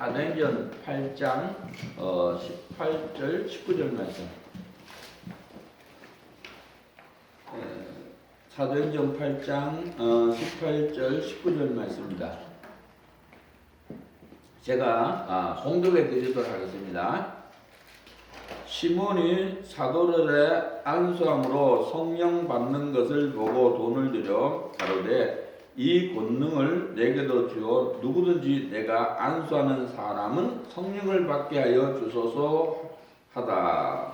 사도행전 8장 18절 19절 말씀. 사도행전 8장 18절 19절 말씀입니다. 제가 봉독해 드리도록 하겠습니다. 시몬이 사도들의 안수함으로 성령 받는 것을 보고 돈을 들여 가로되 이 권능을 내게도 주어 누구든지 내가 안수하는 사람은 성령을 받게 하여 주소서 하다.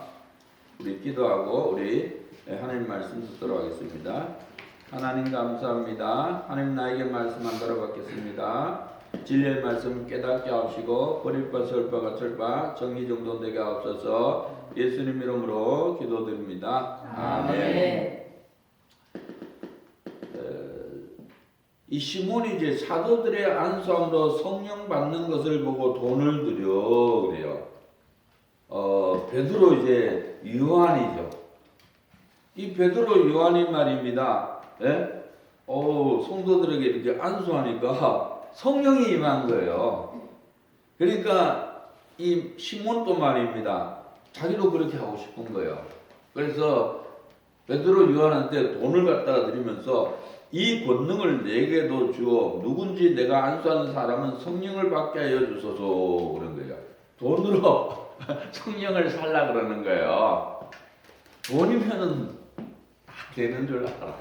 우리 기도하고 우리 하나님 말씀 듣도록 하겠습니다. 하나님 감사합니다. 하나님 나에게 말씀만 들어받겠습니다. 진리의 말씀 깨닫게 하시고 버릴 바 세울 바 갖출 바 정리정돈되게 하옵소서. 예수님 이름으로 기도드립니다. 아멘. 이 시몬이 이제 사도들의 안수함으로 성령 받는 것을 보고 돈을 들여 그래요. 베드로 이제 요한이죠. 이 베드로 요한이 말입니다. 예? 성도들에게 이렇게 안수하니까 성령이 임한 거예요. 그러니까 이 시몬도 말입니다. 자기도 그렇게 하고 싶은 거예요. 그래서 베드로 요한한테 돈을 갖다가 드리면서 이 권능을 내게도 주어 누군지 내가 안수하는 사람은 성령을 받게 하여 주소서 그런 거예요. 돈으로 성령을 살라 그러는 거예요. 돈이면은 다 되는 줄 알아.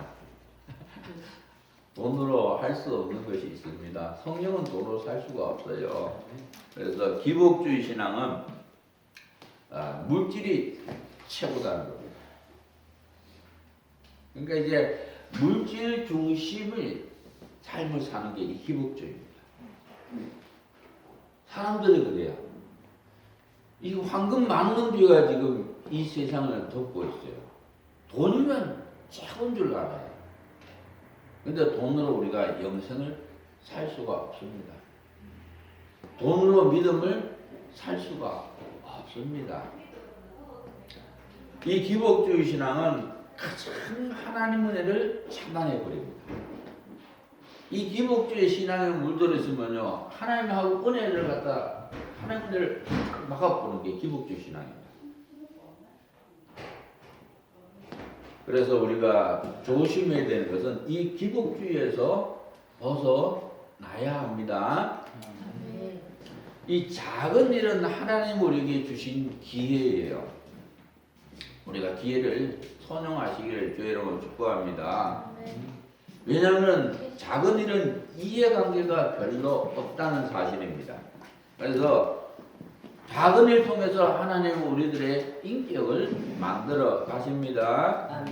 돈으로 할 수 없는 것이 있습니다. 성령은 돈으로 살 수가 없어요. 그래서 기복주의 신앙은 물질이 최고다는 겁니다. 그러니까 이제 물질 중심의 삶을 사는 게 이 기복주의입니다. 사람들이 그래요. 이 황금 만능주의가 지금 이 세상을 덮고 있어요. 돈이면 최고인 줄 알아요. 근데 돈으로 우리가 영생을 살 수가 없습니다. 돈으로 믿음을 살 수가 없습니다. 이 기복주의 신앙은 가장 하나님 은혜를 차단해 버립니다. 이 기복주의 신앙에 물들어 있으면요, 하나님하고 은혜를 갖다 하나님 은혜를 막아보는 게 기복주의 신앙입니다. 그래서 우리가 조심해야 되는 것은 이 기복주의에서 벗어나야 합니다. 이 작은 일은 하나님 우리에게 주신 기회예요. 우리가 기회를 선용하시기를 주의 이름으로 축복합니다. 왜냐하면 작은 일은 이해관계가 별로 없다는 사실입니다. 그래서 작은 일 통해서 하나님은 우리들의 인격을 만들어 가십니다.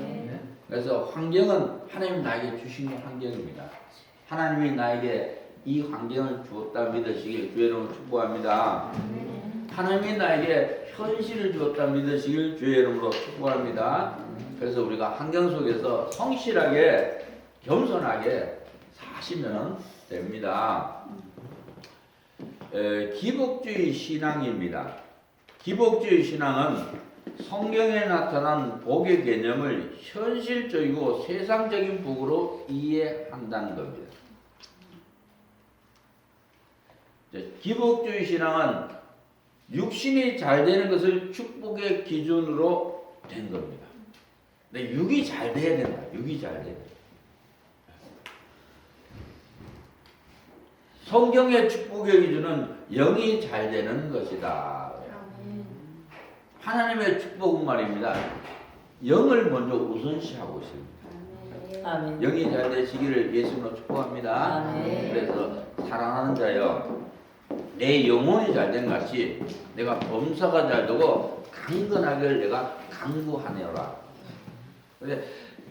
그래서 환경은 하나님 나에게 주신 환경입니다. 하나님이 나에게 이 환경을 주었다 믿으시길 주의 이름으로 축복합니다. 하나님이 나에게 현실을 주었다 믿으시길 주의 이름으로 축복합니다. 그래서 우리가 환경 속에서 성실하게 겸손하게 사시면 됩니다. 기복주의 신앙입니다. 기복주의 신앙은 성경에 나타난 복의 개념을 현실적이고 세상적인 복으로 이해한다는 겁니다. 기복주의 신앙은 육신이 잘 되는 것을 축복의 기준으로 된 겁니다. 근데 육이 잘 돼야 된다. 육이 잘 돼야 된다. 성경의 축복의 기준은 영이 잘 되는 것이다. 하나님의 축복은 말입니다. 영을 먼저 우선시하고 있습니다. 아멘. 영이 잘 되시기를 예수님으로 축복합니다. 아멘. 그래서 사랑하는 자여, 내 영혼이 잘 된 것이 내가 범사가 잘 되고 강건하기를 내가 강구하노라. 그래서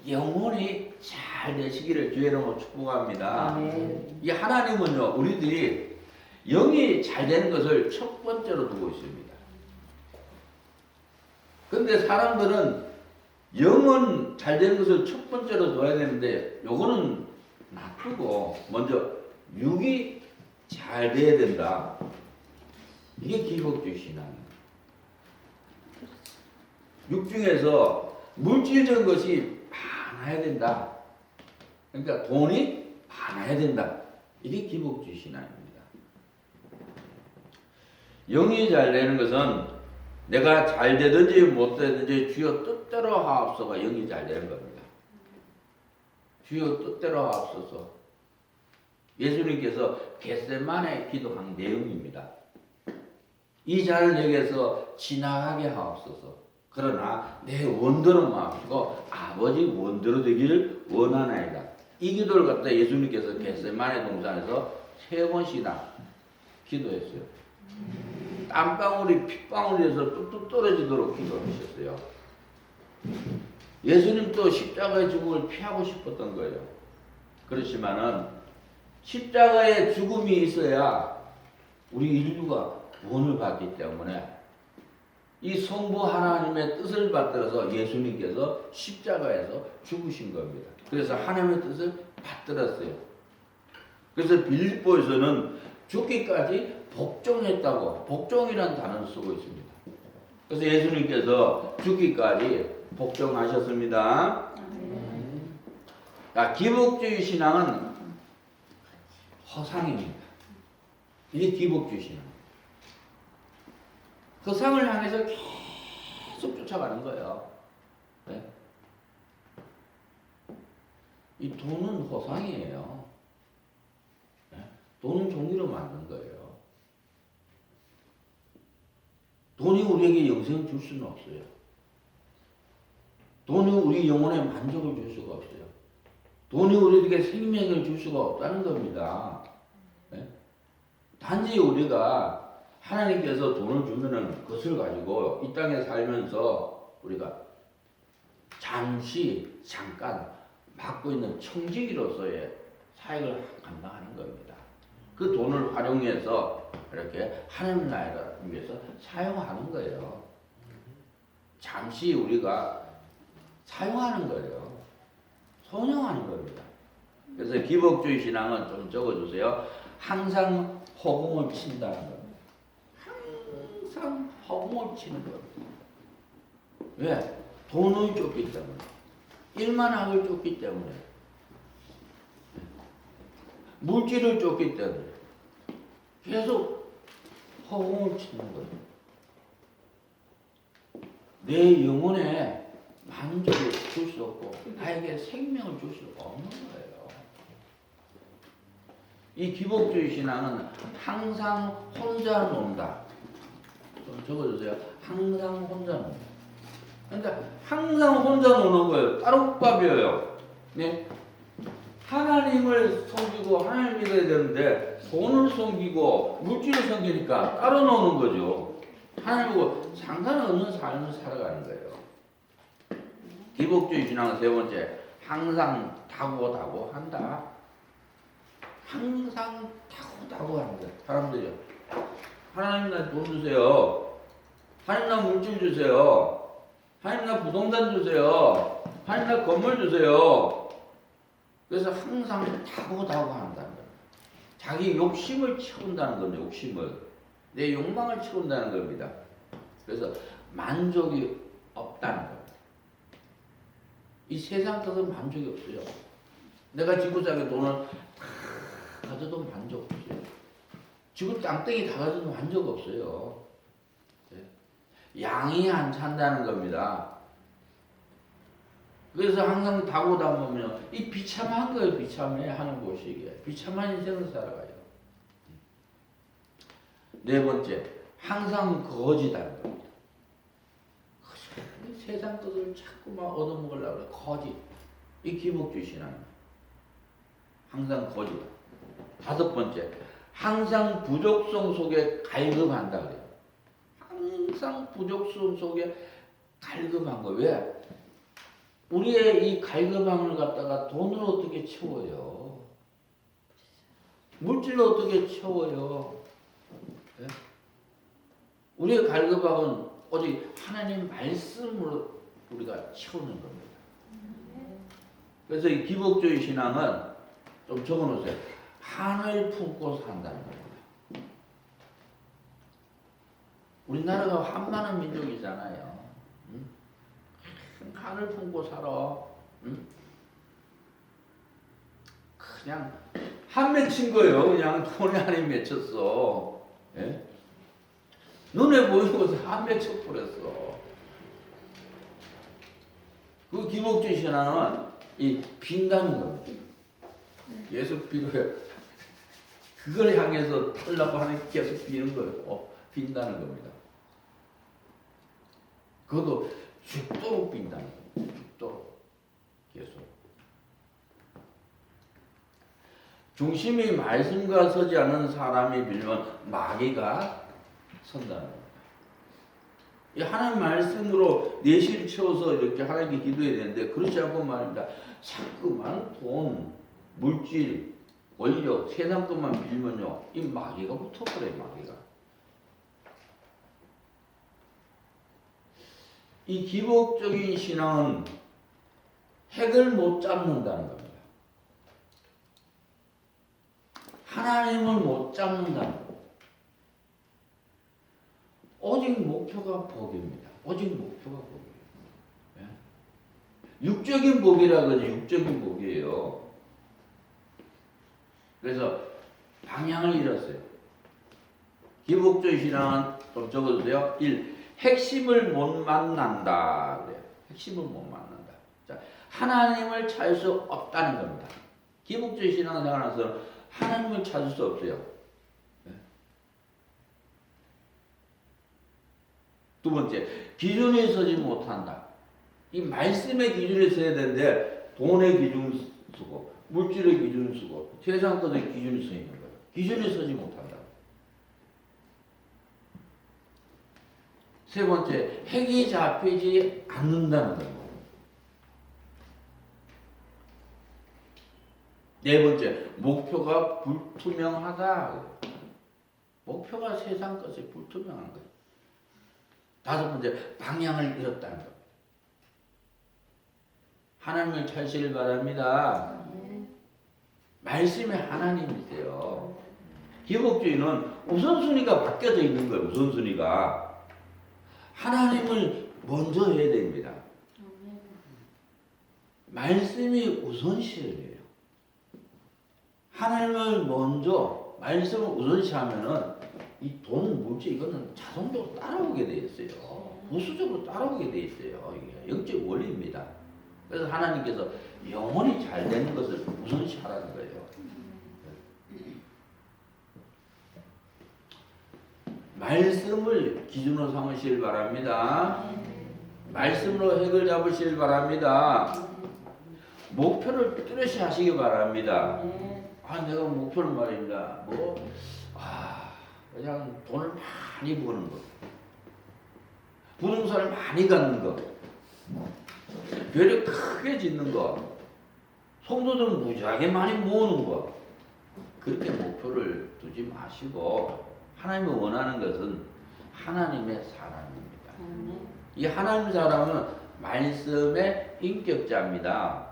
영혼이 잘 되시기를 주의 이름으로 축복합니다. 아멘. 이 하나님은요, 우리들이 영이 잘 되는 것을 첫 번째로 두고 있습니다. 근데 사람들은 영은 잘 되는 것을 첫 번째로 둬야 되는데 요거는 놔두고 먼저 육이 잘 돼야 된다. 이게 기복주의 신앙입니다. 육 중에서 물질적인 것이 많아야 된다. 그러니까 돈이 많아야 된다. 이게 기복주의 신앙입니다. 영이 잘 되는 것은 내가 잘 되든지 못 되든지 주여 뜻대로 하옵소가 영이 잘 되는 겁니다. 주여 뜻대로 하옵소서. 예수님께서 겟세마네 기도한 내용입니다. 이 잔을 내게서 지나가게 하옵소서. 그러나 내 원대로 마옵시고 아버지 원대로 되기를 원하나이다. 이 기도를 갖다 예수님께서 겟세마네 동산에서 3번씩이나 기도했어요. 땀방울이 핏방울에서 뚝뚝 떨어지도록 기도하셨어요. 예수님도 십자가의 죽음을 피하고 싶었던 거예요. 그렇지만은 십자가의 죽음이 있어야 우리 인류가 구원을 받기 때문에 이 성부 하나님의 뜻을 받들어서 예수님께서 십자가에서 죽으신 겁니다. 그래서 하나님의 뜻을 받들었어요. 그래서 빌립보에서는 죽기까지 복종했다고, 복종이라는 단어를 쓰고 있습니다. 그래서 예수님께서 죽기까지 복종하셨습니다. 기복주의 신앙은 허상입니다. 이게 기복주의 신앙. 그 상을 향해서 계속 쫓아가는 거예요. 네? 이 돈은 허상이에요. 네? 돈은 종이로 만든 거예요. 돈이 우리에게 영생을 줄 수는 없어요. 돈이 우리 영혼에 만족을 줄 수가 없어요. 돈이 우리에게 생명을 줄 수가 없다는 겁니다. 네? 단지 우리가 하나님께서 돈을 주면은 그것을 가지고 이 땅에 살면서 우리가 잠깐 맡고 있는 청지기로서의 사역을 감당하는 겁니다. 그 돈을 활용해서 이렇게 하나님 나라를 위해서 사용하는 거예요. 잠시 우리가 사용하는 거예요. 선용하는 겁니다. 그래서 기복주의 신앙은 좀 적어주세요. 항상 허공을 친다는 겁니다. 항상 허공을 치는 겁니다. 왜? 돈을 쫓기 때문에. 일만학을 쫓기 때문에. 물질을 쫓기 때문에. 계속 허공을 치는 거예요. 내 영혼에 만족을 줄 수 없고 나에게 생명을 줄 수 없는 거예요. 이 기복주의 신앙은 항상 혼자 논다. 좀 적어주세요. 항상 혼자 논다. 그러니까 항상 혼자 노는 거예요. 따로밥이에요. 네? 하나님을 섬기고 하나님 믿어야 되는데 돈을 섬기고 물질을 섬기니까 따로 노는 거죠. 하나님하고 상관없는 삶을 살아가는 거예요. 기복주의 신앙은 3번째, 항상 다고 한다. 항상 다고 하는 거예요. 사람들이요. 하나님 나 돈 주세요. 하나님 나 물질 주세요. 하나님 나 부동산 주세요. 하나님 나 건물 주세요. 그래서 항상 다고 한다는 거예요. 자기 욕심을 채운다는 겁니다. 욕심을. 내 욕망을 채운다는 겁니다. 그래서 만족이 없다는 겁니다. 이 세상 것은 만족이 없어요. 내가 지구상에 돈을 다 가져도 만족 없어요. 지구 땅덩이 다 가져도 만족 없어요. 양이 안 찬다는 겁니다. 그래서 항상 다고 보면 이 비참한 거예요. 비참해 하는 곳이 이게. 비참한 인생을 살아가요. 4번째, 항상 거짓하는 겁니다. 세상 것을 자꾸만 얻어먹으려고 그래. 거짓. 이 기복주의 신앙입니다. 항상 거짓. 5번째, 항상 부족성 속에 갈급한다 그래요. 항상 부족성 속에 갈급한 거. 왜? 우리의 이 갈급함을 갖다가 돈으로 어떻게 채워요? 물질로 어떻게 채워요? 네? 우리의 갈급함은 오직 하나님 말씀으로 우리가 채우는 겁니다. 그래서 이 기복주의 신앙은 좀 적어놓으세요. 한을 품고 산다는 겁니다. 우리나라가 한많은 민족이잖아요. 응? 한을 품고 살아. 응? 그냥 한 맺힌 거예요. 그냥 돈에 한이 맺혔어. 예? 눈에 보이고 다 맺혀버렸어. 그 기복주의 신앙은 이 빈다는 겁니다. 계속 비로해. 그걸 향해서 하려고 하는 계속 비는 거예요. 빈다는 겁니다. 그것도 죽도록 빈다는 거예요. 죽도록. 계속. 중심이 말씀과 서지 않은 사람이 빌면 마귀가 선다는 겁니다. 이 하나님 말씀으로 내실 채워서 이렇게 하나님께 기도해야 되는데 그렇지 않고 말입니다. 자꾸만 돈, 물질, 권력, 세상 것만 빌면요. 이 마귀가 붙어버려요. 마귀가. 이 기복적인 신앙은 핵을 못 잡는다는 겁니다. 하나님을 못 잡는다는 겁니다. 오직 목표가 복입니다. 오직 목표가 복이에요. 예? 육적인 복이라 그러죠. 육적인 복이에요. 그래서 방향을 잃었어요. 기복주의 신앙은 좀 적어주세요. 1. 핵심을 못 만난다. 그래요. 핵심을 못 만난다. 자, 하나님을 찾을 수 없다는 겁니다. 기복주의 신앙생활에서 하나님을 찾을 수 없어요. 두 번째, 기준에 서지 못한다. 이 말씀의 기준에 서야 되는데 돈의 기준 쓰고 물질의 기준 쓰고 세상 것의 기준이 서 있는 거예요. 기준에 서지 못한다. 세 번째, 핵이 잡히지 않는다는 거예요. 네 번째, 목표가 불투명하다. 목표가 세상 것이 불투명한 거예요. 다섯 번째, 방향을 잃었다는 겁니다. 하나님을 찾으시길 바랍니다. 말씀이 하나님이세요. 기복주의는 우선순위가 바뀌어져 있는 거예요. 우선순위가. 하나님을 먼저 해야 됩니다. 말씀이 우선시해요. 하나님을 먼저, 말씀을 우선시하면은 이 돈, 물질 이거는 자동적으로 따라오게 돼 있어요. 부수적으로 따라오게 돼 있어요. 이게 영적 원리입니다. 그래서 하나님께서 영혼이 잘 되는 것을 우선시하라는 거예요. 말씀을 기준으로 삼으시길 바랍니다. 말씀으로 핵을 잡으시길 바랍니다. 목표를 뚜렷이 하시기 바랍니다. 내가 목표는 말입니다. 그냥 돈을 많이 버는 거, 부동산을 많이 갖는 거, 별을 크게 짓는 거, 성도들 무지하게 많이 모으는 거, 그렇게 목표를 두지 마시고 하나님이 원하는 것은 하나님의 사람입니다. 이 하나님 사람은 말씀의 인격자입니다.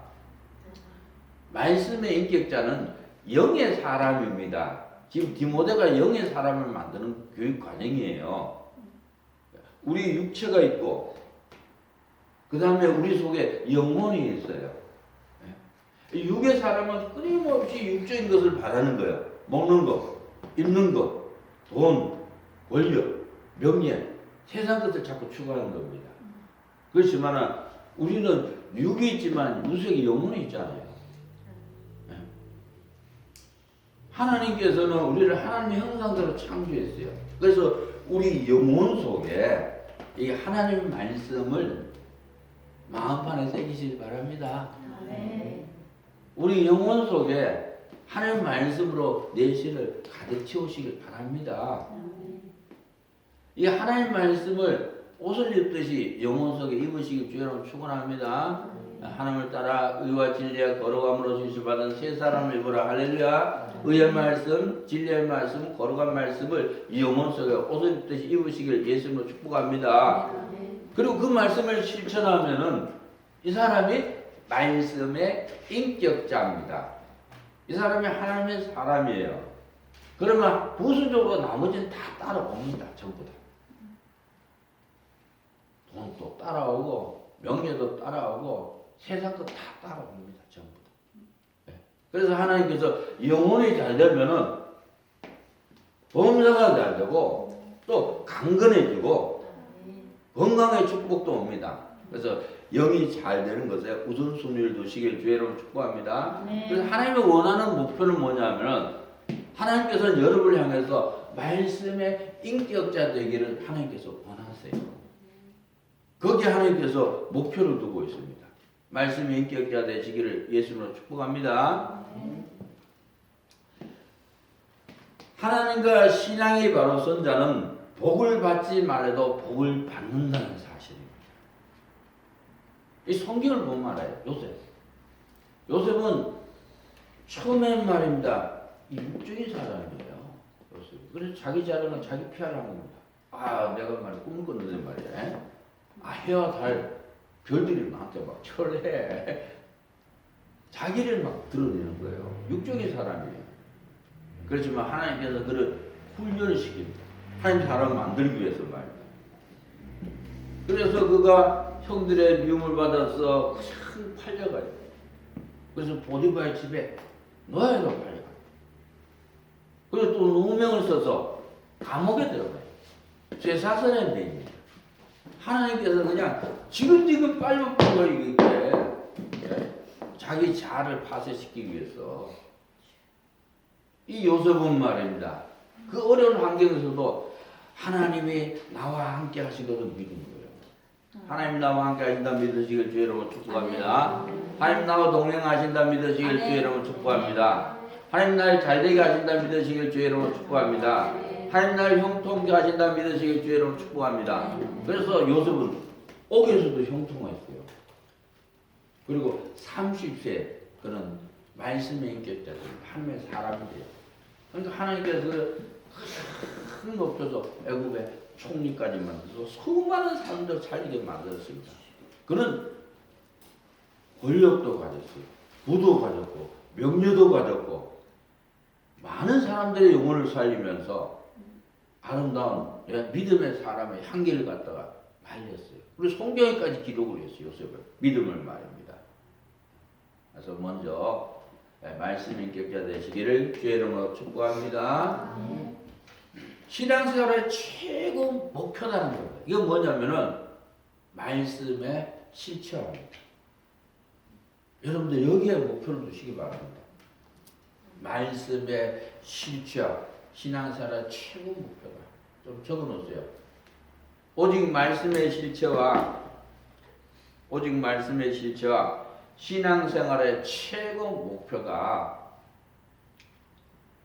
말씀의 인격자는 영의 사람입니다. 지금 디모데가 영의 사람을 만드는 교육 과정이에요. 우리 육체가 있고 그 다음에 우리 속에 영혼이 있어요. 육의 사람은 끊임없이 육적인 것을 바라는 거예요. 먹는 거, 입는 거, 돈, 권력, 명예, 세상 것을 자꾸 추구하는 겁니다. 그렇지만 우리는 육이 있지만 유색이 영혼이 있잖아요. 하나님께서는 우리를 하나님의 형상대로 창조했어요. 그래서 우리 영혼 속에 이 하나님 말씀을 마음판에 새기시기 바랍니다. 우리 영혼 속에 하나님 말씀으로 내실을 가득 채우시길 바랍니다. 이 하나님 말씀을 옷을 입듯이 영혼 속에 입으시기 주여로 축원합니다. 하나님을 따라 의와 진리와 거룩함으로 주시받은 새 사람을 입으라. 할렐루야. 의의 말씀, 진리의 말씀, 거룩한 말씀을 이 영혼 속에 옷을 입듯이 입으시길 예수님으로 축복합니다. 그리고 그 말씀을 실천하면은 이 사람이 말씀의 인격자입니다. 이 사람이 하나님의 사람이에요. 그러면 부수적으로 나머지는 다 따라옵니다. 전부 다. 돈도 따라오고 명예도 따라오고 세상 거 다 따라옵니다. 전부 다. 그래서 하나님께서 영혼이 잘 되면은 범사가 잘 되고 또 강건해지고 건강의 축복도 옵니다. 그래서 영이 잘 되는 것에 우선순위를 두시길 주의 이름으로 축복합니다. 그래서 하나님이 원하는 목표는 뭐냐면은 하나님께서는 여러분을 향해서 말씀의 인격자 되기를 하나님께서 원하세요. 거기에 하나님께서 목표를 두고 있습니다. 말씀의 인격자 되시기를 예수님으로 축복합니다. 하나님과 신앙이 바로 선 자는 복을 받지 말아도 복을 받는다는 사실입니다. 이 성경을 보면 알아요. 요셉은 처음엔 말입니다. 육적인 사람이에요. 요셉. 그래서 자기 자랑은 자기 피하를 한 겁니다. 아, 내가 말이야 꿈을 꿨는데 말이야. 아, 해와 달 별들이 나한테 막 철해. 자기를 막 드러내는 거예요. 육적인 사람이에요. 그렇지만 하나님께서 그를 훈련을 시킵니다. 하나님 사람을 만들기 위해서 말입니다. 그래서 그가 형들의 미움을 받아서 큰 팔려가요. 그래서 보디바의 집에 노예로 팔려가요. 그리고 또 누명을 써서 감옥에 들어가요. 쇠사슬에 매입니다. 하나님께서 그냥 지금지금 빨리 빨리 이렇게 자기 자아를 파쇄시키기 위해서 이 요셉은 말입니다. 그 어려운 환경에서도 하나님이 나와 함께 하시거든 믿은 거예요. 하나님 나와 함께 하신다 믿으시길 주의 이름으로 축복합니다. 하나님 나와 동행하신다 믿으시길 주의 이름으로 축복합니다. 하나님 나를 잘되게 하신다 믿으시길 주의 이름으로 축복합니다. 하나님 나를 형통케 하신다 믿으시길 주의 이름으로 축복합니다. 그래서 요셉은 옥에서도 형통했어요. 그리고 30세 그는 말씀의 인격자들 하나님의 사람이 돼요. 그러니까 하나님께서 큰 높여서 애굽의 총리까지 만들어서 수많은 사람들 살리게 만들었습니다. 그는 권력도 가졌어요. 부도 가졌고 명료도 가졌고 많은 사람들의 영혼을 살리면서 아름다운 믿음의 사람의 향기를 갖다가 말렸어요. 그리고 성경에까지 기록을 했어요. 요셉을 믿음을 말입니다. 그래서 먼저 말씀 인격자 되시기를 주의 이름으로 축복합니다. 신앙생활의 최고 목표라는 거예요. 이건 뭐냐면은 말씀의 실체화입니다. 여러분들 여기에 목표를 두시기 바랍니다. 말씀의 실체화, 신앙생활의 최고 목표다. 좀 적어놓으세요. 오직 말씀의 실체와 신앙생활의 최고 목표가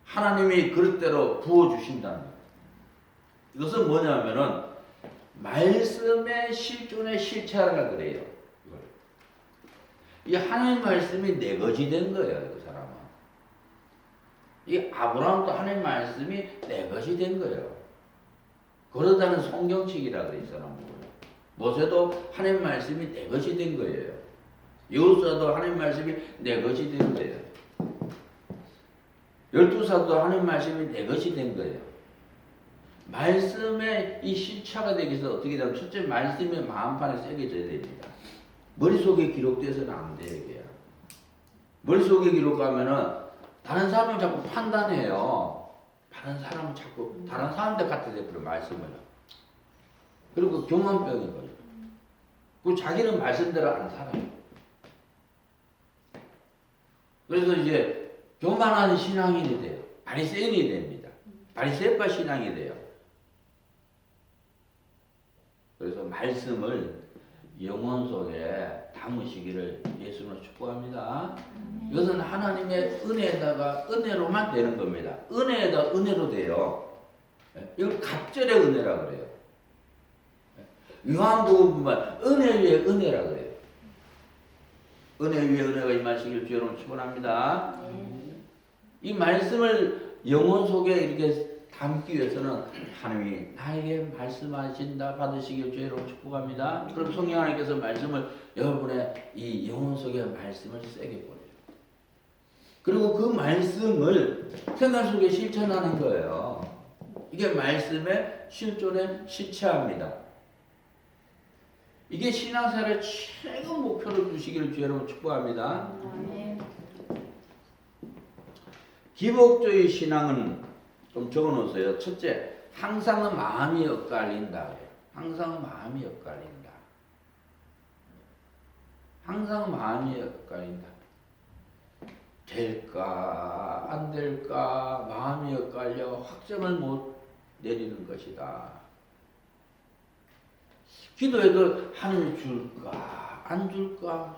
하나님이 그릇대로 부어주신다는 거예요. 이것은 뭐냐면은 말씀의 실존의 실체하라 그래요. 이 하나님 말씀이 내 것이 된 거예요. 그 사람은. 이 아브라함도 하나님 말씀이 내 것이 된 거예요. 그러다는 성경책이라 그래 이 사람은. 모세도 하나님 말씀이 내 것이 된 거예요. 여호수아도 하나님 말씀이 내 것이 된 거예요. 12사도 하나님 말씀이 내 것이 된 거예요. 말씀의 이 실체가 되기 위해서 어떻게 되면 첫째 말씀의 마음판에 새겨져야 됩니다. 머릿속에 기록돼서는 안 돼요. 이게. 머릿속에 기록하면은 다른 사람을 자꾸 판단해요. 다른 사람은 자꾸 다른 사람들 같아 돼버려 말씀을. 그리고 교만병인 거죠. 그리고 자기는 말씀대로 안 살아요. 그래서 이제 교만한 신앙인이 돼요. 바리새인이 됩니다. 바리새파 신앙이 돼요. 그래서 말씀을 영혼 속에 담으시기를 예수님으로 축복합니다. 이것은 하나님의 은혜에다가 은혜로만 되는 겁니다. 은혜에다 은혜로 돼요. 이걸 갑절의 은혜라 그래요. 요한복음만 은혜 위에 은혜라 그래요. 은혜 위에 은혜가 임하시길 주여로 축원합니다. 이 말씀을 영혼 속에 이렇게 담기 위해서는 하나님이 나에게 말씀하신다 받으시길 주여로 축복합니다. 그럼 성령 하나님께서 말씀을 여러분의 이 영혼 속에 말씀을 세게 보내요. 그리고 그 말씀을 생각 속에 실천하는 거예요. 이게 말씀의 실존의 실체합니다. 이게 신앙생활의 최고 목표를 두시기를 주여로 축복합니다. 기복주의 신앙은 좀 적어놓으세요. 첫째, 항상 마음이 엇갈린다. 항상 마음이 엇갈린다. 항상 마음이 엇갈린다. 될까 안 될까 마음이 엇갈려 확정을 못 내리는 것이다. 기도해도 하나님 줄까 안 줄까?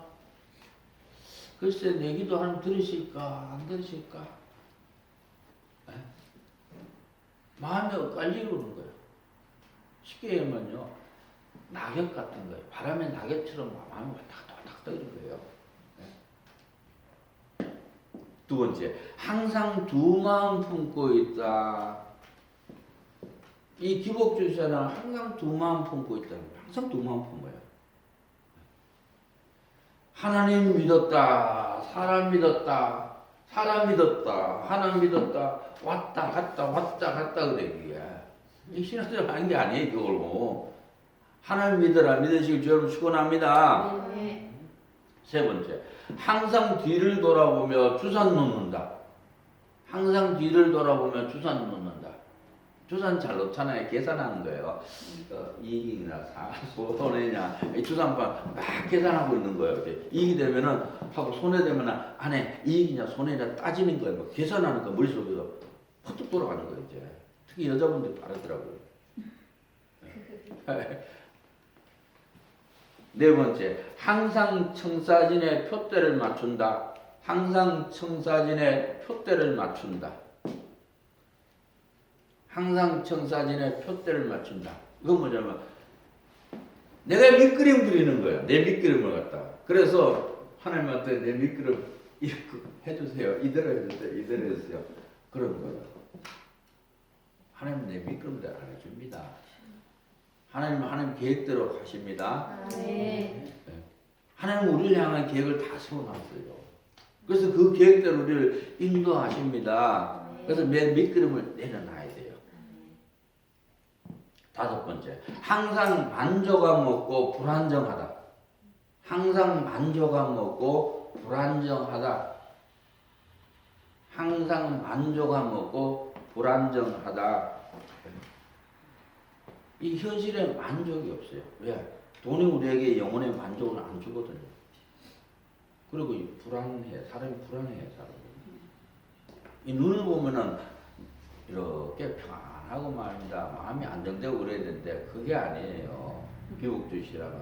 글쎄 내 기도 하나님 들으실까 안 들으실까? 에? 마음이 엇갈리고 그러는 거예요. 쉽게 얘기하면요, 낙엽 같은 거예요. 바람의 낙엽처럼 마음이 왔다 갔다 왔다 갔다 이런 거예요. 네. 두 번째, 항상 두 마음 품고 있다. 이 기복주의자는 항상 두 마음 품고 있다는 거예요. 항상 두 마음 품어요. 하나님 믿었다, 사람 믿었다, 사람 믿었다, 하나님 믿었다, 왔다 갔다 왔다 갔다 그래 이게. 이 신앙생활 하는 게 아니에요. 그걸 뭐 하나님 믿어라 믿으시길 주여로 축원합니다. 네. 세 번째, 항상 뒤를 돌아보며 주산 놓는다. 항상 뒤를 돌아보며 주산 놓는다. 주산 잘 놓잖아요. 계산하는 거예요. 이익이나 손해냐 주산판 막 계산하고 있는 거예요. 이익이 되면은 하고 손해되면은 안에 이익이냐 손해냐 따지는 거예요. 막 계산하는 거 머릿속에서 퍼뜩 돌아가는 거예요. 이제 특히 여자분들 빠르더라고요. 네 번째, 항상 청사진의 표대를 맞춘다. 항상 청사진의 표대를 맞춘다. 항상 청사진의 표대를 맞춘다. 이건 뭐냐면 내가 밑그림 그리는 거예요. 내 밑그림을 갖다. 그래서 하나님한테 내 밑그림 이렇게 해주세요. 이대로 해주세요. 이대로 해주세요. 그런 거예요. 하나님은 내 밑그림대로 안 해줍니다. 하나님은 하나님 계획대로 가십니다. 네. 하나님은 우리를 향한 계획을 다 세워놨어요. 그래서 그 계획대로 우리를 인도하십니다. 그래서 내 밑그림을 내려놔야 돼요. 다섯 번째, 항상 만족감 없고 불안정하다. 항상 만족감 없고 불안정하다. 항상 만족감 없고 불안정하다. 이 현실에 만족이 없어요. 왜? 돈이 우리에게 영혼의 만족을 안 주거든요. 그리고 불안해, 사람이 불안해요, 사람이. 이 눈을 보면은 이렇게 평안하고 말입니다. 마음이 안정되고 그래야 되는데 그게 아니에요. 비옥주의라는.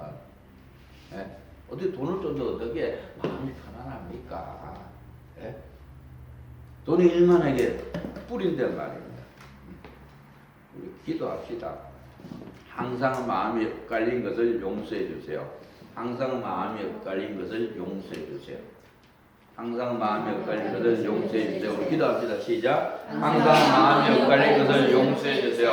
예? 어디 돈을 줘도 어떻게 마음이 편안합니까? 예? 돈이 일만하게 뿌린데 말입니다. 우리 기도합시다. 항상 마음이 엇갈린 것을 용서해 주세요. 항상 마음이 엇갈린 것을 용서해 주세요. 항상 마음이 엇갈린 것을 용서해 주세요. 우리 기도합시다. 시작. 항상 마음이 엇갈린 것을 용서해 주세요.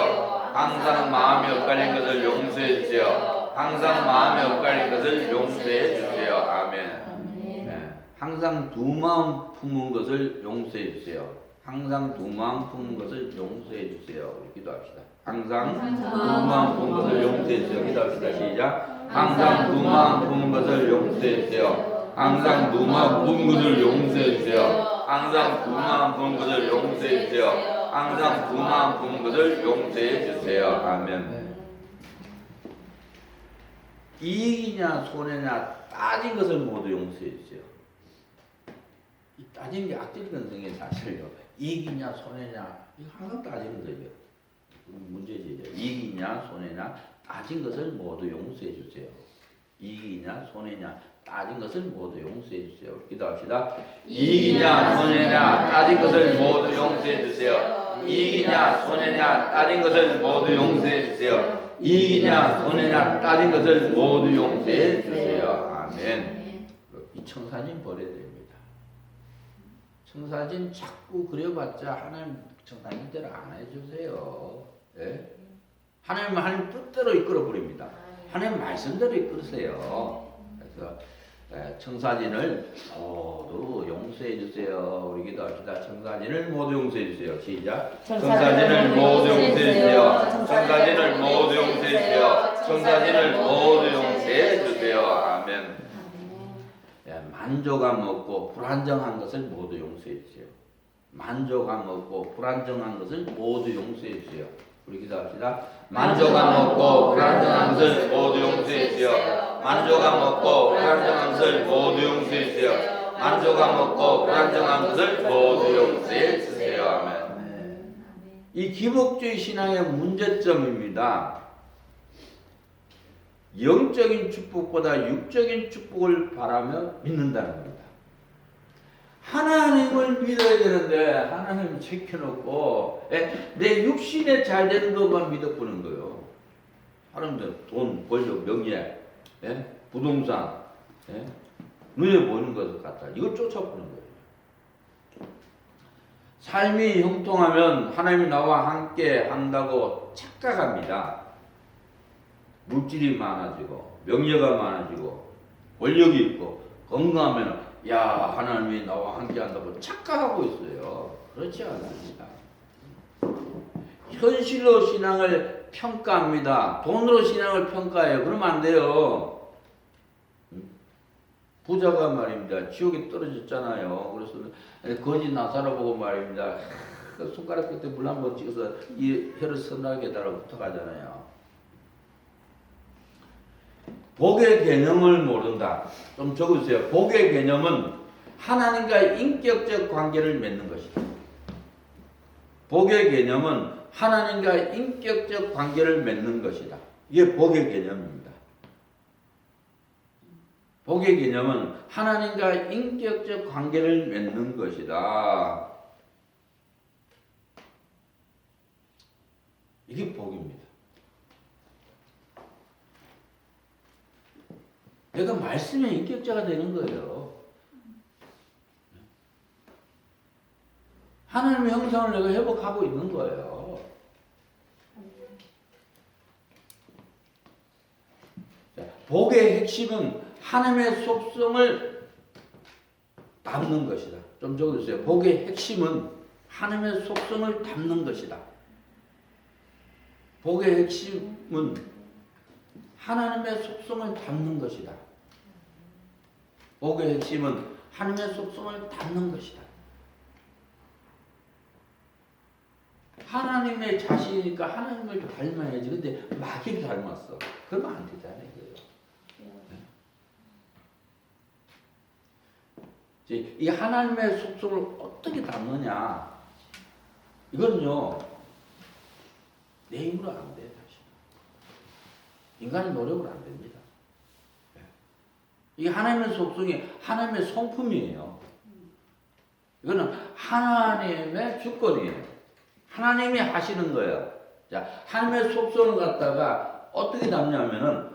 항상 마음이 엇갈린 것을 용서해 주세요. 항상 마음이 엇갈린 것을 용서해 주세요. 아멘. 네. 항상 두 마음 품은 것을 용서해 주세요. 항상 두 마음 품은 것을 용서해 주세요. 우리 기도합시다. 항상 두 마음 품은 것을 용서해 주세요. 기도합시다. 시작. 항상 두 마음 품은 것을 용서해 주세요. 항상 두 마음 품은 것을 용서해 주세요. 항상 두 마음 품은 것을 용서해 주세요. 항상 두 마음 품은 것을 용서해 주세요. 아멘. 이익이냐 손해냐 따진 것을 모두 용서해 주세요. 이 따지는 게 악질 근성의 사실이요. 이익이냐 손해냐 이거 항상 따지는 거예요. 문제지. 이익이냐 손해냐 따진 것을 모두 용서해 주세요. 이익이냐 손해냐 따진 것을 모두 용서해 주세요. 기도합시다. 이익이냐 손해냐 따진 것을 모두 용서해 주세요. 이익이냐 손해냐 따진 것을 모두 용서해 주세요. 이익이냐 손해냐 따진 것을 모두 용서해 주세요. 아멘. 이 청사진 버려야 됩니다. 청사진 자꾸 그려봤자 하나님 청사진대로 안 해주세요. 예? 하나님은 하나님 뜻대로 이끌어 버립니다. 하나님 말씀대로 이끌으세요. 그래서 청사진을 모두 용서해 주세요. 우리 기도합시다. 청사진을 모두 용서해 주세요. 시작. 청사진을 모두 용서해 주세요. 청사진을 모두 용서해 주세요. 청사진을 모두 용서해 주세요. 아멘. 만족감 없고 불안정한 것을 모두 용서해 주세요. 만족감 없고 불안정한 것을 모두 용서해 주세요. 우리 기도합시다. 만족한 먹고 불안정한 것을 모두 용서해 주시어. 만족한 먹고 불안정한 것을 모두 용서해 주시어. 만족한 먹고 불안정한 것을 모두 용서해 주세요. 아멘. 이 기복주의 신앙의 문제점입니다. 영적인 축복보다 육적인 축복을 바라며 믿는다는 겁니다. 하나님을 믿어야 되는데 하나님을 제껴놓고 내 육신에 잘 되는 것만 믿어보는 거예요. 사람들 돈, 권력, 명예, 부동산, 눈에 보이는 것을 갖다 이걸 쫓아보는 거예요. 삶이 형통하면 하나님이 나와 함께 한다고 착각합니다. 물질이 많아지고 명예가 많아지고 권력이 있고 건강하면 야 하나님이 나와 함께 한다고 착각하고 있어요. 그렇지 않습니다. 현실로 신앙을 평가합니다. 돈으로 신앙을 평가해요. 그러면 안 돼요. 부자가 말입니다. 지옥에 떨어졌잖아요. 그래서 거지 나사로 보고 말입니다. 그 손가락 끝에 물 한 번 찍어서 이 혀를 서늘하게 달아 붙어가잖아요. 복의 개념을 모른다. 좀 적으세요. 복의 개념은 하나님과 인격적 관계를 맺는 것이다. 복의 개념은 하나님과 인격적 관계를 맺는 것이다. 이게 복의 개념입니다. 복의 개념은 하나님과 인격적 관계를 맺는 것이다. 이게 복입니다. 내가 말씀의 인격자가 되는 거예요. 하나님의 형상을 내가 회복하고 있는 거예요. 복의 핵심은 하나님의 속성을 담는 것이다. 좀 적어주세요. 복의 핵심은 하나님의 속성을 담는 것이다. 복의 핵심은 하나님의 속성을 담는 것이다. 복의 핵심은 하나님의 속성을 담는 것이다. 하나님의 자신이니까 하나님을 닮아야지. 근데 마귀를 닮았어. 그러면 안 되잖아요. 이 하나님의 속성을 어떻게 담느냐? 이건요, 내 힘으로 안 돼. 인간의 노력으로 안 됩니다. 이게 하나님의 속성이 하나님의 성품이에요. 이거는 하나님의 주권이에요. 하나님이 하시는 거예요. 자, 하나님의 속성을 갖다가 어떻게 담냐면은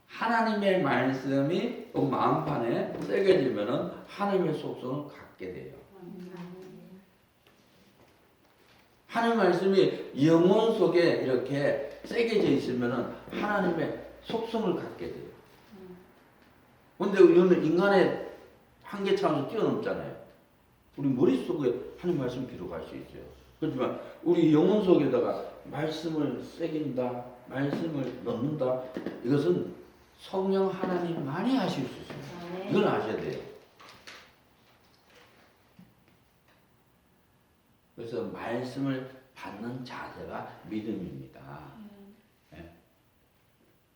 하나님의 말씀이 마음판에 새겨지면은 하나님의 속성을 갖게 돼요. 하나님 말씀이 영혼 속에 이렇게 새겨져 있으면은 하나님의 속성을 갖게 돼요. 근데 우리는 인간의 한계차원에서 뛰어넘잖아요. 우리 머릿속에 하나님 말씀 기록할 수 있어요. 그렇지만 우리 영혼 속에다가 말씀을 새긴다, 말씀을 넣는다. 이것은 성령 하나님만이 하실 수 있습니다. 이걸 아셔야 돼요. 그래서 말씀을 받는 자세가 믿음입니다.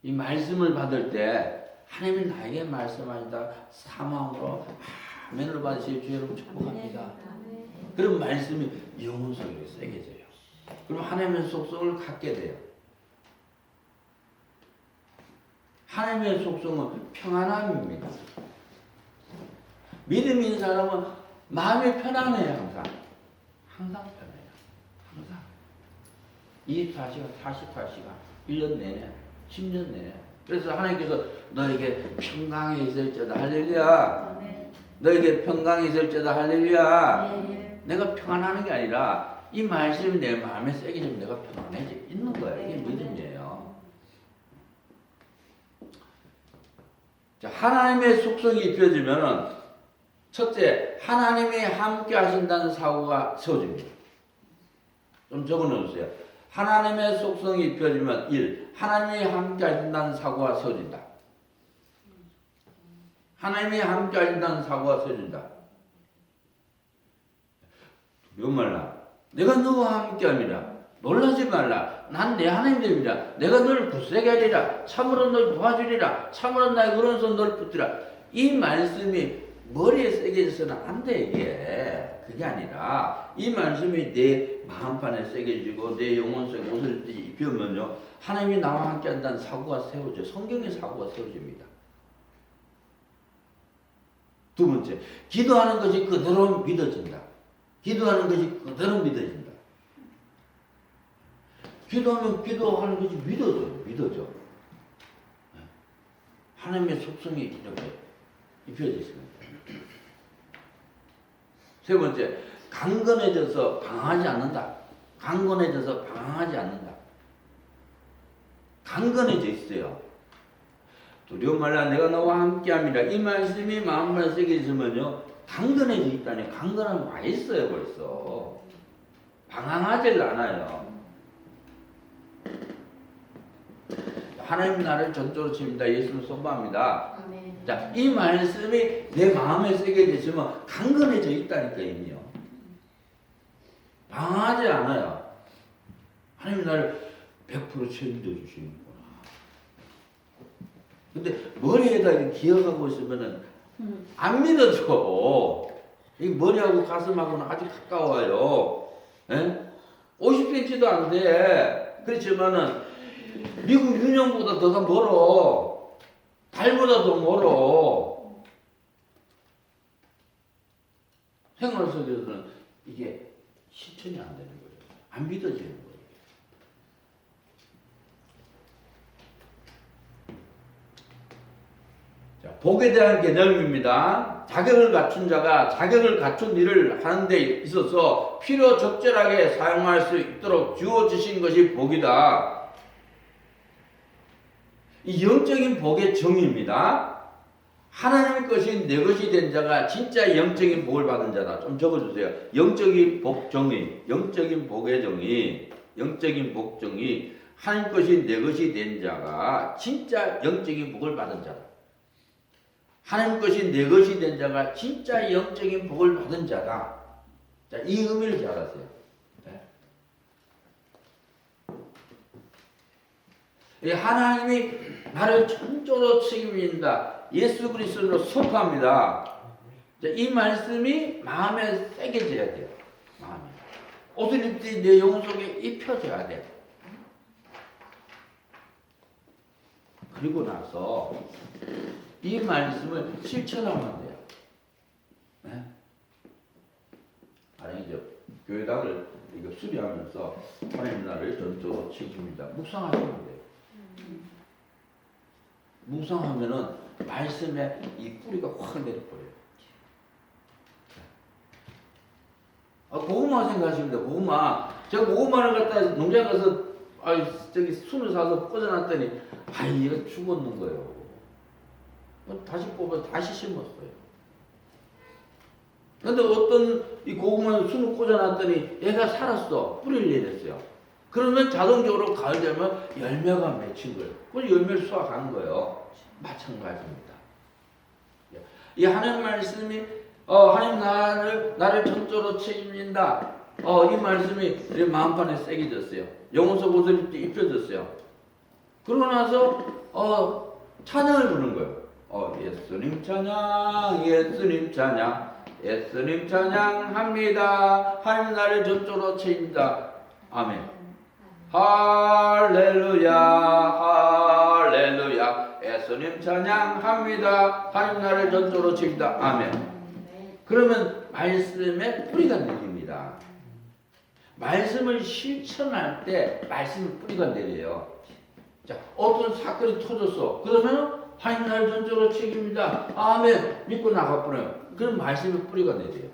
이 말씀을 받을 때 하나님이 나에게 말씀하신다 사망으로 아멘으로 받으실 주 여러분 축복합니다. 그런 말씀이 영혼 속에 새겨져요. 그럼 하나님의 속성을 갖게 돼요. 하나님의 속성은 평안함입니다. 믿음 있는 사람은 마음이 편안해요. 항상 편해요. 항상 24시간 48시간 1년 내내 10년 내내. 그래서 하나님께서 너에게 평강에 있을지어다 할렐루야. 너에게 평강에 있을지어다 할렐루야. 내가 평안하는 게 아니라 이 말씀이 내 마음에 새겨지면 내가 평안해져 있는 거예요. 이게 믿음이에요. 자, 하나님의 속성이 입혀지면은 첫째, 하나님이 함께 하신다는 사고가 세워집니다. 좀 적어놓으세요. 하나님의 속성이 입혀지면 1. 하나님이 함께 하신다는 사고가 세워진다. 하나님이 함께 하신다는 사고가 세워진다. 이건 말라. 내가 너와 함께 합니다. 놀라지 말라. 난 내 하나님입니다. 내가 널 굳세게 하리라. 참으로 널 도와주리라. 참으로 나의 오른손 널 붙들라. 이 말씀이 머리에 새겨져서는 안 돼, 이게. 그게 아니라 이 말씀이 내 마음판에 새겨지고 내 영혼 속에 옷을 입히면요, 하나님이 나와 함께 한다는 사고가 세워져. 성경의 사고가 세워집니다. 두 번째, 기도하는 것이 그대로 믿어진다. 기도하는 것이 그대로 믿어진다. 기도하면 기도하는 것이 믿어져. 하나님의 속성이 이렇게 입혀져 있습니다. 세 번째, 강건해져서 방황하지 않는다. 강건해져서 방황하지 않는다. 강건해져 있어요. 두려워 말라 내가 너와 함께함이라. 이 말씀이 마음에 새겨지면요, 강건해져 있다니. 강건함 와 있어요 벌써. 방황하질 않아요. 하나님 나를 전적으로 칩니다. 예수를 선포합니다. 아멘. 자, 이 말씀이 내 마음에 새겨지면 강건해져 있다니까 이미요. 방황하지 않아요. 하나님 나를 100% 책임져 주시는구나. 근데 머리에다 기억하고 있으면은 안 믿어져. 이 머리하고 가슴하고는 아주 가까워요. 에? 50cm도 안 돼. 그렇지만은 미국 유명보다 더가 멀어. 달보다 더 멀어. 생활 속에서는 이게 실천이 안 되는 거예요. 안 믿어지는 거예요. 자, 복에 대한 개념입니다. 자격을 갖춘 자가 자격을 갖춘 일을 하는 데 있어서 필요 적절하게 사용할 수 있도록 주어지신 것이 복이다. 이 영적인 복의 정의입니다. 하나님의 것이 내 것이 된 자가 진짜 영적인 복을 받은 자다. 좀 적어주세요. 영적인 복 정의, 영적인 복의 정의, 영적인 복 정의. 하나님 것이 내 것이 된 자가 진짜 영적인 복을 받은 자다. 하나님 것이 내 것이 된 자가 진짜 영적인 복을 받은 자다. 자, 이 의미를 잘 아세요. 하나님이 나를 전적으로 책임진다. 예수 그리스도로 선포합니다. 이 말씀이 마음에 새겨져야 돼요. 마음에. 옷을 입듯이 내 영혼 속에 입혀져야 돼요. 그리고 나서 이 말씀을 실천하면 돼요. 네? 아니 이제 교회당을 이거 수리하면서 하나님 나를 전적으로 책임진다. 묵상하시면 돼요. 묵상하면은 말씀에 이 뿌리가 확 내려버려요. 고구마 생각하시면 돼요. 고구마. 제가 고구마를 갖다 농장 가서 저기 순을 사서 꽂아놨더니 얘가 죽었는 거예요. 다시 뽑아서 다시 심었어요. 근데 어떤 이 고구마 순을 꽂아놨더니 얘가 살았어. 뿌리를 내렸어요. 그러면 자동적으로 가을 되면 열매가 맺힌 거예요. 그래서 열매를 수확하는 거예요. 마찬가지입니다. 이 하나님 말씀이 하나님 나를 전적으로 책임진다. 이 말씀이 내 마음판에 새겨졌어요. 영혼 속 옷을 입혀졌어요. 그러고 나서 찬양을 부르는 거예요. 예수님 찬양, 예수님 찬양, 예수님 찬양합니다. 하나님 나를 전적으로 책임진다. 아멘. 할렐루야, 할렐루야. 예수님 찬양합니다. 하나님 나를 전적으로 책임진다. 아멘. 그러면 말씀에 뿌리가 내립니다. 말씀을 실천할 때 말씀의 뿌리가 내려요. 자, 어떤 사건이 터졌어. 그러면 하나님 나를 전적으로 책임집니다. 아멘. 믿고 나가버려요. 그럼 말씀의 뿌리가 내려요.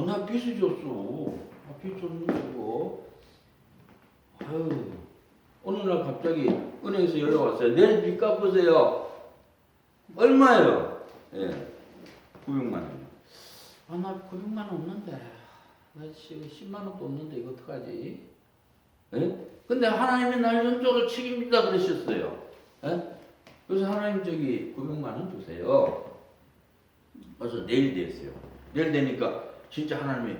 나 빚을 줬어. 빚 줬는데 이거. 어느 날 갑자기 은행에서 연락 왔어요. 내일 빚 갚으세요. 얼마예요? 900만 원. 나 900만 원 없는데. 나 10만 원도 없는데 이거 어떡하지? 근데 하나님이 날 전적으로 책임진다 그러셨어요. 그래서 하나님 900만 원 주세요. 그래서 내일 됐어요. 내일 되니까 진짜 하나님이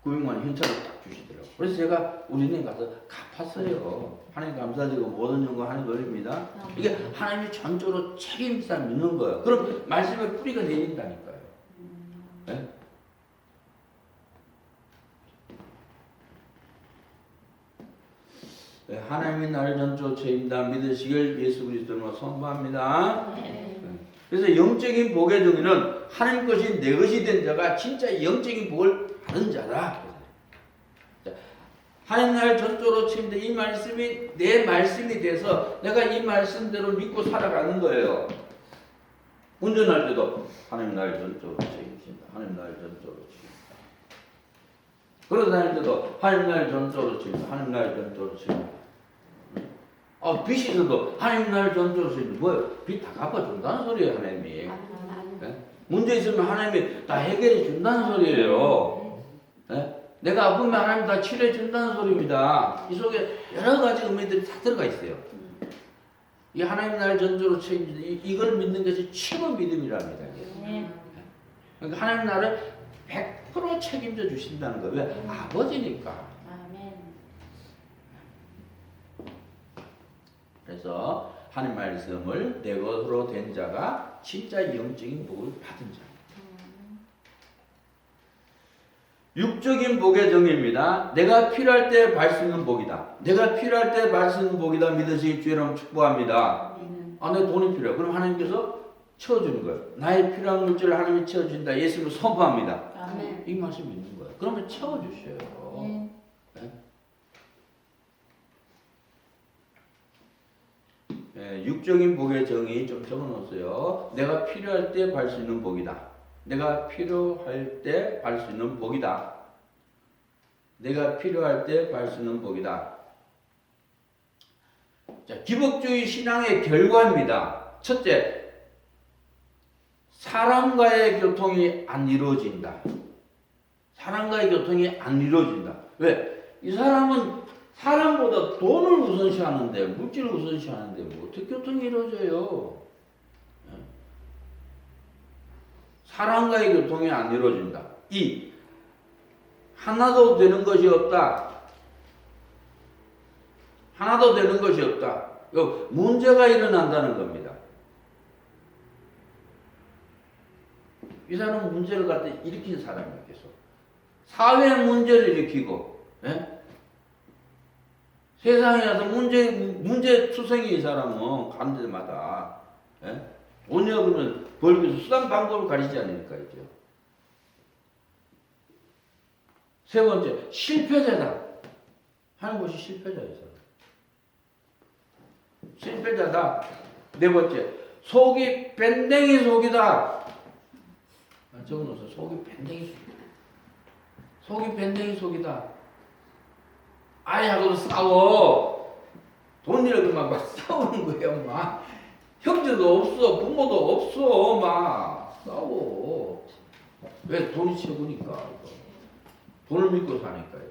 900만 원 현찰을 딱 주시더라고요. 그래서 제가 우리는 가서 갚았어요. 하나님 감사드리고 모든 영광 하나님 드립니다. 이게 하나님이 전적으로 책임자 믿는 거예요. 그럼 말씀의 뿌리가 내린다니까요. 네? 네, 하나님이 나를 전적으로 책임다 믿으시길 예수 그리스도로 선포합니다. 네. 그래서 영적인 복의 정의는 하나님 것이 내 것이 된 자가 진짜 영적인 복을 받은 자다. 하나님 나를 전적으로 책임다. 이 말씀이 내 말씀이 돼서 내가 이 말씀대로 믿고 살아가는 거예요. 운전할 때도 하나님 나를 전적으로 책임진다. 하나님 나를 전적으로 책임진다. 걸어 다닐 때도 하나님 나를 전적으로 책임진다. 하나님 나를 전적으로 책임진다. 빚이 있어도 하나님 나를 전적으로 책임진다. 뭐예요? 빚 다 갚아준다는 소리예요, 하나님이. 네? 문제 있으면 하나님이 다 해결해 준다는 소리예요. 네? 내가 아프면 하나님 다 치료해 준다는 소리입니다. 이 속에 여러 가지 의미들이 다 들어가 있어요. 이 하나님 나를 전적으로 책임진다. 이걸 믿는 것이 최고 믿음이랍니다. 그러니까 하나님 나를 100% 책임져 주신다는 거예요. 왜? 아버지니까. 그래서 하나님 말씀을 내 것으로 된 자가 진짜 영적인 복을 받은 자. 육적인 복의 정의입니다. 내가 필요할 때 받을 수 있는 복이다. 내가 필요할 때 받을 수 있는 복이다. 믿으시기 주의 이름 축복합니다. 내 돈이 필요해. 그럼 하나님께서 채워주는 거예요. 나의 필요한 물질을 하나님이 채워준다. 예수님을 선포합니다. 아멘. 이 말씀이 있는 거예요. 그러면 채워주셔요. 네? 네, 육적인 복의 정의 좀 적어놓으세요. 내가 필요할 때 받을 수 있는 복이다. 내가 필요할 때 받을 수 있는 복이다. 내가 필요할 때 받을 수 있는 복이다. 자, 기복주의 신앙의 결과입니다. 첫째, 사람과의 교통이 안 이루어진다. 사람과의 교통이 안 이루어진다. 왜? 이 사람은 사람보다 돈을 우선시하는데, 물질을 우선시하는데 뭐 어떻게 교통이 이루어져요? 사람과의 교통이 안 이루어진다. 2. 하나도 되는 것이 없다. 하나도 되는 것이 없다. 문제가 일어난다는 겁니다. 이 사람은 문제를 갖다 일으킨 사람이에요. 계속. 사회 문제를 일으키고, 예? 세상에 와서 문제 투성이 이 사람은 가는 데마다, 예? 돈이야 그러면 벌기 위해서 수단 방법을 가리지 않으니까 이죠. 세 번째, 실패자다. 하는 것이 실패자예요. 실패자다. 네 번째, 속이 밴댕이 속이다. 적어놓으세요. 속이 밴댕이 속이다. 속이 밴댕이 속이다. 아이하고도 싸워. 돈이라고 막 싸우는 거예요, 막. 형제도 없어, 부모도 없어, 막 싸워. 왜? 돈이 최고니까. 돈을 믿고 사니까요.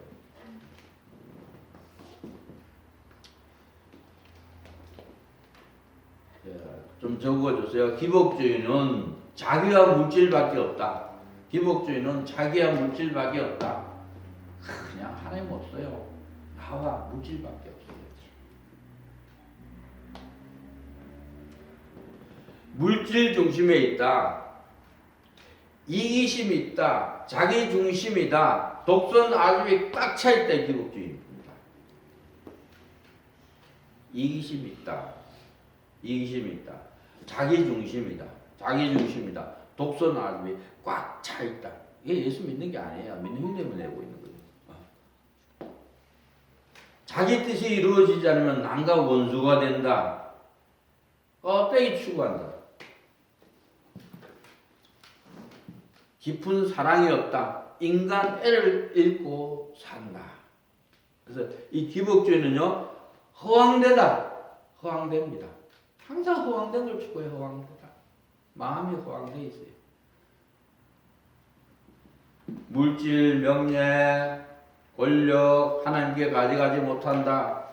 좀 적어주세요. 기복주의는 자기와 물질밖에 없다. 기복주의는 자기와 물질밖에 없다. 그냥 하나님 없어요. 나와 물질밖에 없어요. 물질 중심에 있다. 이기심이 있다. 자기 중심이다. 독선 아집이 꽉 차 있다. 기복주의입니다. 이기심이 있다. 이기심이 있다. 자기 중심이다. 자기 중심이다. 독선 아집이 꽉 차 있다. 이게 예수 믿는 게 아니에요. 믿는 힘 때문에 내고 있는 거예요. 자기 뜻이 이루어지지 않으면 남과 원수가 된다. 껍데기 추구한다. 깊은 사랑이 없다. 인간 애를 잃고 산다. 그래서 이 기복주의는요, 허황되다. 허황됩니다. 항상 허황된 걸 추구해. 허황되다. 마음이 허황되어 있어요. 물질, 명예, 권력, 하나님께 가져가지 못한다.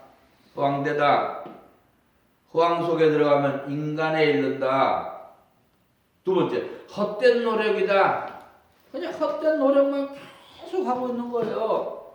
허황되다. 허황 속에 들어가면 인간에 이른다. 두 번째, 헛된 노력이다. 그냥 헛된 노력만 계속 하고 있는 거예요.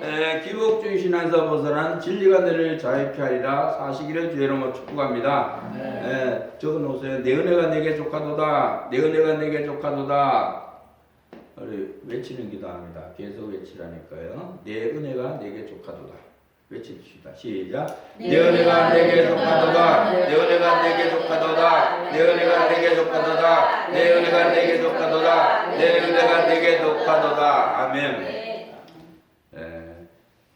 기복주의 신앙에서 벗어난 진리가 너를 자유케 하리라. 사시기를 주의 이름으로 축복합니다. 적어 놓으세요. 내 은혜가 내게 족하도다. 내 은혜가 내게 족하도다. 우리 외치는 기도합니다. 계속 외치라니까요. 내 은혜가 내게 족하도다. 외칩시다. 시작. 내 은혜가 내게 족하도다. 내 은혜가 내게 족하도다. 내 은혜가 내게 족하도다. 내 은혜가 내게 족하도다. 내 은혜가 내게 족하도다. 아멘.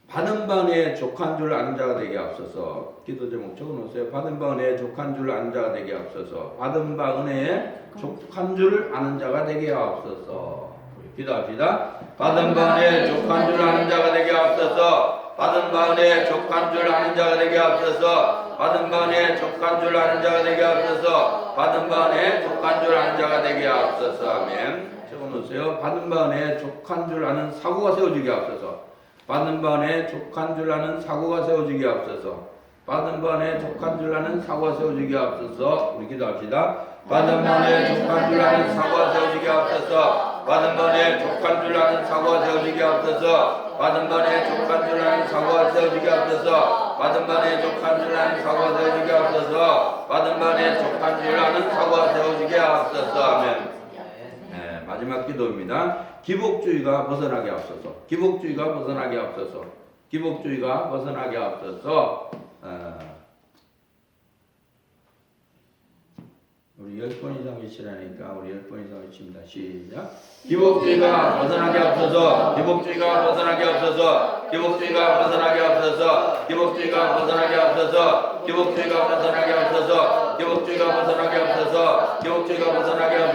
받은 바 은혜에 족한 줄 아는 자가 되게 앞서서 기도 제목 적어놓으세요. 받은 바 은혜에 족한 줄 아는 자가 되게 앞서서 받은 바 은혜에 족한 줄 아는 자가 되게 앞서서 기도합시다. 받은 바 은혜에 족한 줄 아는 자가 되게 앞서서 받은 바 은혜에 족한 줄 아는 자가 되게 앞서서 받은 바 은혜에 족한 줄 아는 자가 되게 앞서서 받은 바 은혜에 족한 줄 아는 자가 되게 앞서서 아멘. 적어놓으세요. 받은 바 은혜에 족한 줄 아는 사고가 세워지게 앞서서 받은 바 은혜에 족한 줄 아는 사고가 세워지게 앞서서 받은 바 은혜에 족한 줄 아는 사고가 세워지게 앞서서 우리 기도합시다. 받은 바 은혜에 족한 줄 아는 사고가 세워지게 앞서서 받은 바 은혜에 족한 줄 아는 사고가 세워지게 앞서서 받은 바 은혜에 족한 줄 아는 사고가 세워지게 앞서서 받은 바 은혜에 족한 줄 아는 사고가 세워지게 앞서서 받은 바 은혜에 족한 줄 아는 사고가 세워지게 앞서서 아멘. 마지막 기도입니다. 기복주의가 벗어나게 앞서서 기복주의가 벗어나게 앞서서 기복주의가 벗어나게 앞서서 우리 10번 이상 외치라니까 우리 10번 이상 외칩니다. 시작. 기복주의가 벗어나게 앞서서 기복주의가 벗어나게 앞서서 기복주의가 벗어나게 앞서서 기복주의가 벗어나게 앞서서 기복주의가 벗어나게 앞서서 기복주의가 벗어나게 앞서서 기복주의가 벗어나게 앞서서